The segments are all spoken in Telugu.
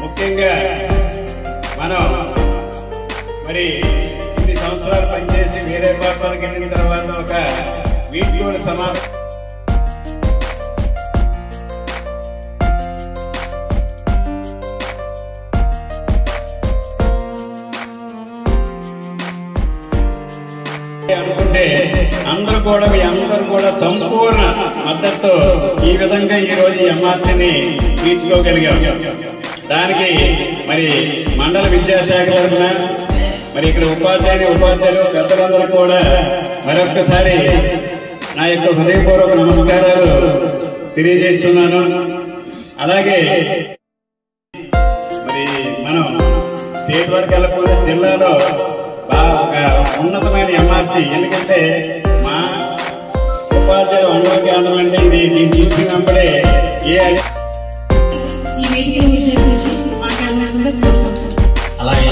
ముఖ్యంగా మనం మరి ఇన్ని సంవత్సరాలు పనిచేసి వేరే పాత్రలకు వెళ్ళిన తర్వాత ఒక వీటిలో సమావేశం అనుకుంటే అందరూ కూడా సంపూర్ణ మద్దతుతో ఈ విధంగా ఈ రోజు ఎంఆర్సీని తీర్చుకోగలిగాం. దానికి మరి మండల విద్యాశాఖ తరఫున మరి ఇక్కడ ఉపాధ్యాయులు పెద్దలందరూ కూడా మరొక్కసారి నా యొక్క హృదయపూర్వక నమస్కారాలు తెలియజేస్తున్నాను. అలాగే మరి మనం స్టేట్ వరకు వెళ్ళకుండా జిల్లాలో ఒక ఉన్నతమైన ఎంఆర్సీ, ఎందుకంటే మా ఉపాధ్యాయ అనుభవ కేంద్రం అంటే ఇది దీన్ని చూసినప్పుడే అలాగే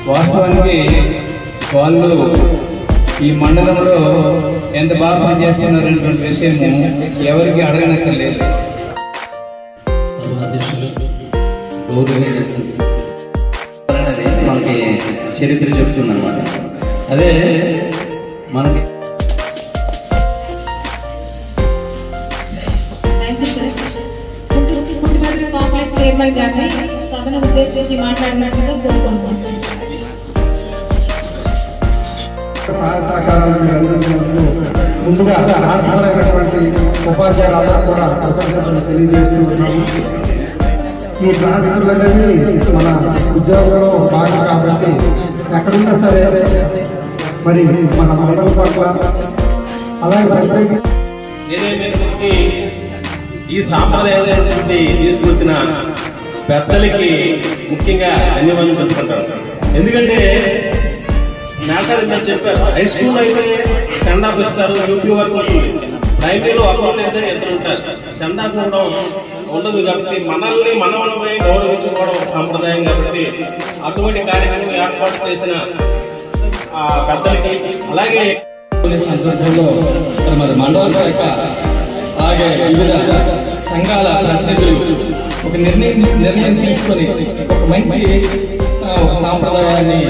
వాస్తవానికి వాళ్ళు ఈ మండలంలో ఎంత బాగా పనిచేస్తున్నారనేటువంటి విషయం ఎవరికి అడగనక్కర్లేదు. మనకి చరిత్ర చెప్తుందన్నమాట. అదే మనకి సభను ఉద్దేశించి మాట్లాడినట్టుగా కోరుకుంటున్నాను. ముందుగా హాజరైనటువంటి ఉపాధ్యాయులందరూ కూడా కృతజ్ఞతలు తెలియజేస్తున్నాము. ఈ ట్రాన్స్ఫర్లన్నీ మన ఉద్యోగంలో భాగం కాబట్టి ఎక్కడున్నా సరే మరి మన మండలం పట్ల అలాగే ఈ సాంప్రదాయాన్ని తీసుకొచ్చిన పెద్దలకి ముఖ్యంగా ధన్యవాదాలు తెలుసుకుంటారు. ఎందుకంటే నేషనల్ చెప్పారు, హై స్కూల్ అయితే సెండ్ ఆఫ్ ఇస్తారు, యూపీ వరకు వస్తుంది. ప్రైమరీలో ఒకరు అయితే ఇద్దరు ఉంటారు. సెండ్ ఆఫ్ ఉండదు కాబట్టి మనల్ని గౌరవించుకోవడం సాంప్రదాయం కాబట్టి అటువంటి కార్యక్రమం ఏర్పాటు చేసిన పెద్దలకి అలాగే సందర్భంలో మరి మండల శాఖ అలాగే వివిధ సంఘాల ప్రతినిధులు ఒక నిర్ణయం తీసుకొని ఒక మంచి సాంప్రదాయాన్ని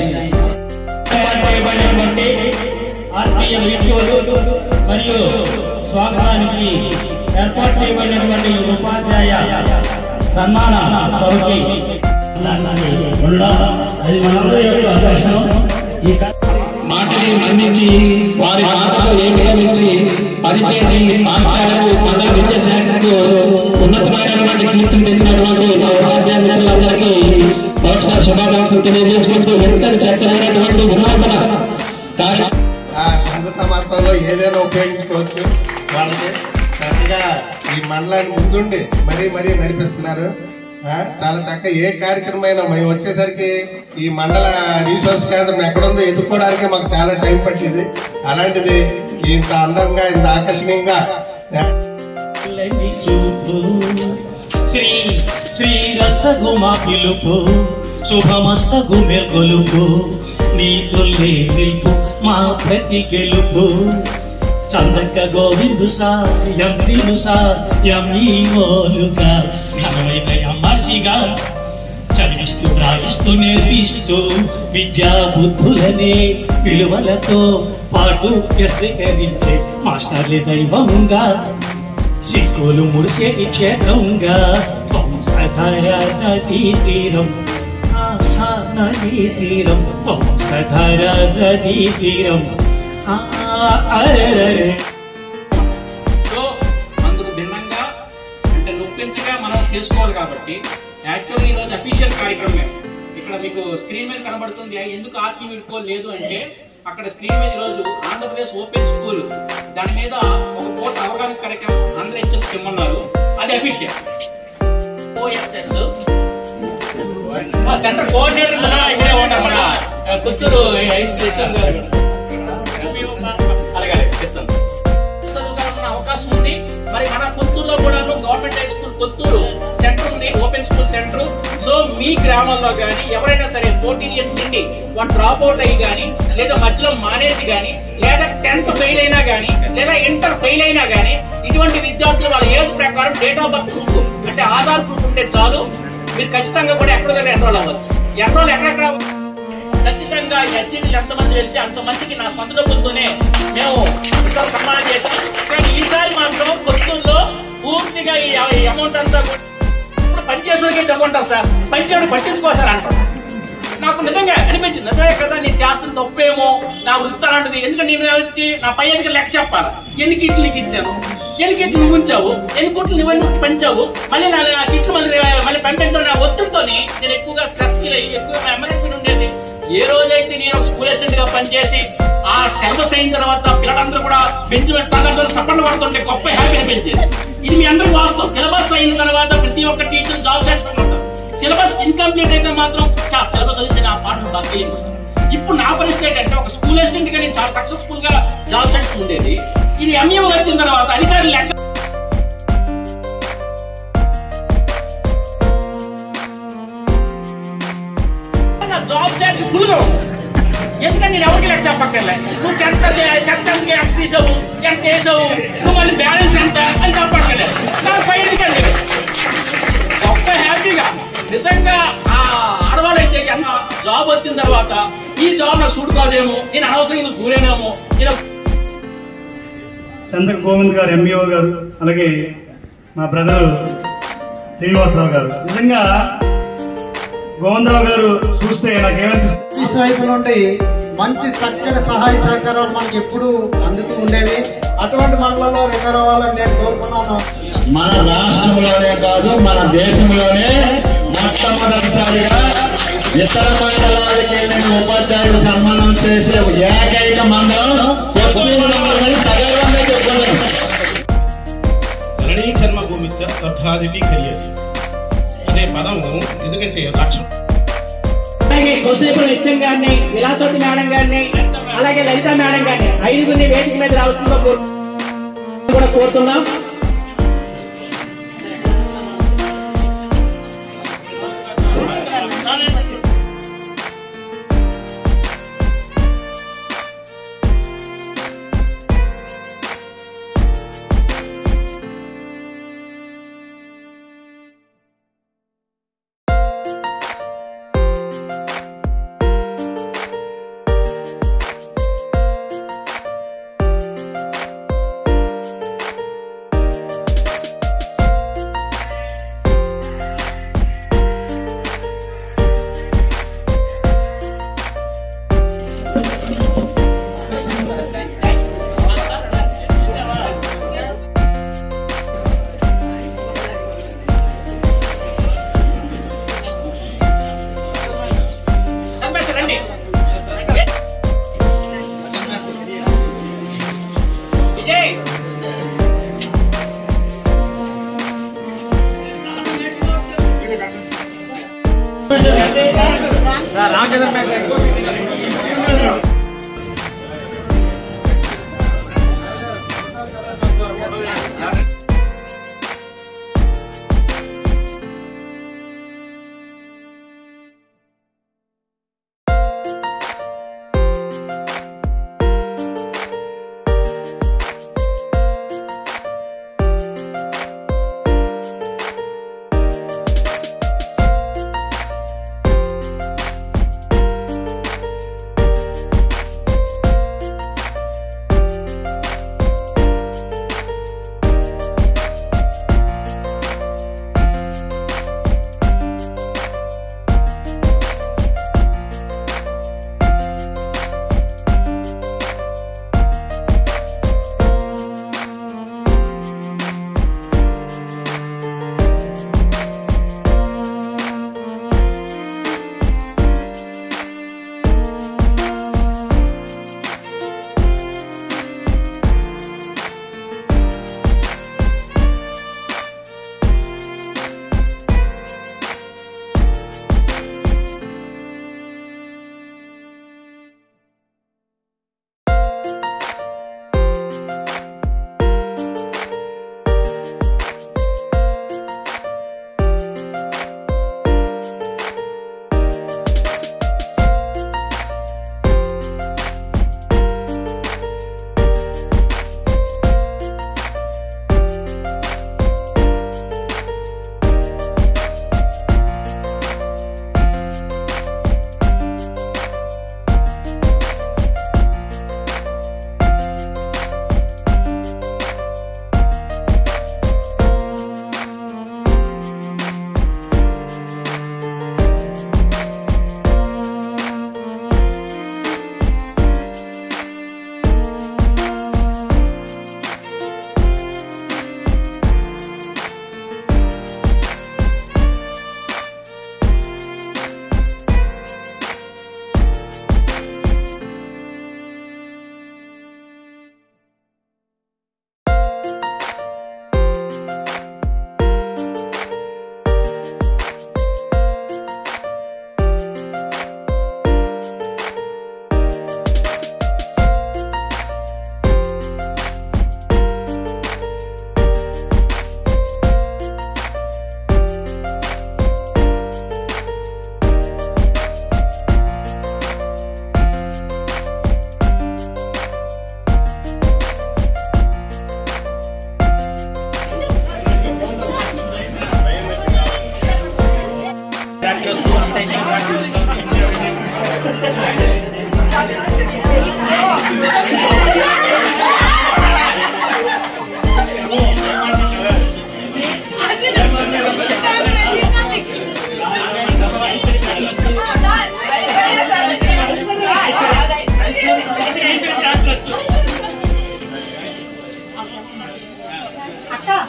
ఆత్మీయ వీడియోలు మరియు స్వాగతానికి ఏర్పాటు చేయబడినటువంటి ఉపాధ్యాయ సన్మాన సభకి అది మనందరి యొక్క అదృష్టం. ఈ మాటని అందించి వారి మాటలు ఏకీభవించి పనిచేసి పాఠశాలకు మండల విద్యాశాఖకు ఉన్నతమైనటువంటి కీర్తిని తెచ్చినటువంటి మా ఉపాధ్యాయ మిత్రులందరికీ మరోసారి శుభాకాంక్షలు తెలియజేసుకుంటూ ఎంతటి చక్కనైనటువంటి వినూతన సమాజంలో ఏదైనా ఉపయోగించుకోవచ్చు. వాళ్ళకి చక్కగా ఈ మండలాన్ని ముందుండి మరీ నడిపిస్తున్నారు. చాలా చక్కగా ఏ కార్యక్రమం మేము వచ్చేసరికి ఈ మండల రీసోర్స్ కేంద్రం ఎక్కడుందో ఎదుర్కోవడానికి మాకు చాలా టైం పట్టింది. అలాంటిది ఇంత అందంగా ఇంత ఆకర్షణీయంగా శ్రీరస్తగుమా పిలుపు శుభమస్తగు మెగొలుపు నీ తొల్లే నిలుపు మా ప్రతి గెలుపు చందక గోవిందు సాయం శ్రీను సాయమీమోలుగా ఘనమైన ఎంఆర్సీగా చదివిస్తూ రావిస్తూ నేర్పిస్తూ విద్యా బుద్ధులనే విలువలతో పాటు స్వీకరించే మాస్టర్లే దైవంగా సిక్కులు ముడిసేటి క్షేత్రంగా నదీ తీరం నదీ తీరం నదీ తీరం సో అందుకు భిన్నంగా అంటే నొప్పించగా మనం చేసుకోవాలి కాబట్టి యాక్చువల్లీ ఈరోజు అఫీషియల్ కార్యక్రమం ఇక్కడ మీకు స్క్రీన్ మీద కనబడుతుంది. ఎందుకు ఆర్కి వీడ్కో లేదు అంటే అక్కడ స్క్రీన్ మీద ఈరోజు ఆంధ్రప్రదేశ్ ఓపెన్ స్కూల్ దాని మీద ఒక పూర్తి అవగాహన కార్యక్రమం అందరూ హెచ్ఎంస్ ఇమ్మన్నారు. అది అఫీషియల్ ఓఎస్ఎస్ సెంటర్ కోఆర్డినేటర్ మన ఇక్కడే ఉంటారు, మన కొత్తూరు అలాగే చెప్తాను చదువుకోవాలన్న అవకాశం ఉంది. మరి మన కొత్తూరులో కూడా government high school Kothuru centre ఉంది, ఓపెన్ స్కూల్ సెంటర్. సో మీ గ్రామంలో కానీ ఎవరైనా సరే 14 years నుండి వాళ్ళు డ్రాప్ అవుట్ అయ్యి కానీ లేదా మధ్యలో మానేసి కానీ లేదా 10th ఫెయిల్ అయినా కానీ లేదా ఇంటర్ ఫెయిల్ అయినా కానీ ఇటువంటి విద్యార్థులు వాళ్ళ ఏజ్ ప్రకారం డేట్ ఆఫ్ బర్త్ ప్రూఫ్ అంటే ఆధార్ ప్రూఫ్ ఉంటే చాలు, మీరు ఖచ్చితంగా కూడా ఎక్కడ దగ్గర ఎన్రోల్ అవ్వచ్చు. ఎన్రోల్ ఎక్కడెక్కడ ఖచ్చితంగా ఎస్టీలు ఎంతమంది వెళ్తే అంతమందికి నా సొంత డబ్బులతోనే మేము సన్మానం చేశాం. కానీ ఈసారి మాత్రం కొత్తూరులో పూర్తిగా ఈ అమౌంట్ అంతా పనిచేసేకే చెప్పుకుంటారు సార్, పనిచేయడం పట్టించుకోసారు అంటారు. నాకు నిజంగా అనిపించింది, నిజమే కదా నేను చేస్తున్న తప్పేమో నా వృత్తి అలాంటిది. ఎందుకంటే నేను నా పై అధికారులు లెక్క చెప్పాలి, ఎన్ని కిట్లు నీకు ఇచ్చాను, ఎన్ని కిట్లు నువ్వు ఉంచావు, ఎన్ని కోట్లు నువ్వు పెంచావు, మళ్ళీ నా కిట్లు మళ్ళీ పంపించాలి. నా ఒత్తిడితో నేను ఎక్కువగా స్ట్రెస్ ఫీల్ అయ్యి ఎక్కువ ఎంబరేస్మెంట్ ఉండేది. ఏ రోజైతే నేను ఒక స్కూల్ అసిస్టెంట్ గా పనిచేసి ఆ సిలబస్ అయిన తర్వాత పిల్లలందరూ కూడా బెంచ్ పెట్టాలి సపోర్ట్ పడుతుంటే గొప్ప హ్యాపీ అనిపించేది. ఇది మీ అందరికీ వాస్తవం. సిలబస్ అయిన తర్వాత ప్రతి ఒక్క టీచర్ జాబ్ సాటిస్ఫైడ్ ఉంటారు. సిలబస్ ఇన్కంప్లీట్ అయితే మాత్రం చాలా సిలబస్ వదిలేసి నా పాటను బాగా తెలియదు. ఇప్పుడు నా పరిస్థితి ఏంటంటే ఒక స్కూల్ అసిస్టెంట్ గా నేను చాలా సక్సెస్ఫుల్ గా జాబ్ సాటిస్ఫై ఉండేది. ఇది ఎంఈఓ వచ్చిన తర్వాత అధికారులు లెక్క జాబ్ సాటిస్ఫై ఫుల్ గా ఉంది. ఎందుకంటే నేను ఎవరికి లెక్క చెప్పక్కర్లే. నువ్వు చెత్త ఎంత తీసావు, ఎంత వేసావు, నువ్వు మళ్ళీ బ్యాలెన్స్ ఎంత అని చెప్పక్కర్లేదు. నాకు బయటికి గొప్ప హ్యాపీగా నిజంగా ఆ ఆడవాళ్ళైతే జాబ్ వచ్చిన తర్వాత ఈ జాబ్ నాకు సూట్ కాదేమో, నేను అనవసరంగా దూరేనేమో. నేను చంద్ర గోవింద్ గారు ఎంఈఓ గారు, అలాగే మా బ్రదర్ శ్రీనివాసరావు గారు, నిజంగా గోవిందరావు గారు చూస్తే నాకేమనిపిస్తుంది, ఈ వైపు నుండి మంచి చక్కటి సహాయ సహకారాలు మనకి ఎప్పుడు అందుతూ ఉండేవి. అటువంటి మండలంలో రిటైర్ అవ్వాలని నేను కోరుకున్నాను. మన రాష్ట్రంలోనే కాదు మన దేశంలోనే మొట్టమొదటిసారిగా ఇతర మండలాలకు వెళ్ళిన ఉపాధ్యాయులు సన్మానం చేసే ఏకైక మండలం కొత్తూరు మండలం సగర్వంగా చెప్తున్నాను. ధరణీ జన్మభూమి తథాదితి కరియసి అనే పదము ఎందుకంటే లక్ష్యం. అలాగే కౌశలపురం హెచ్ఎం గారిని, విలాసవతి మేడం గారిని, అలాగే లలిత మేడం గారిని 5గురిని వేదిక మీద రావాల్సిందిగా కూడా కోరుతున్నాం.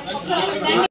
Thank you.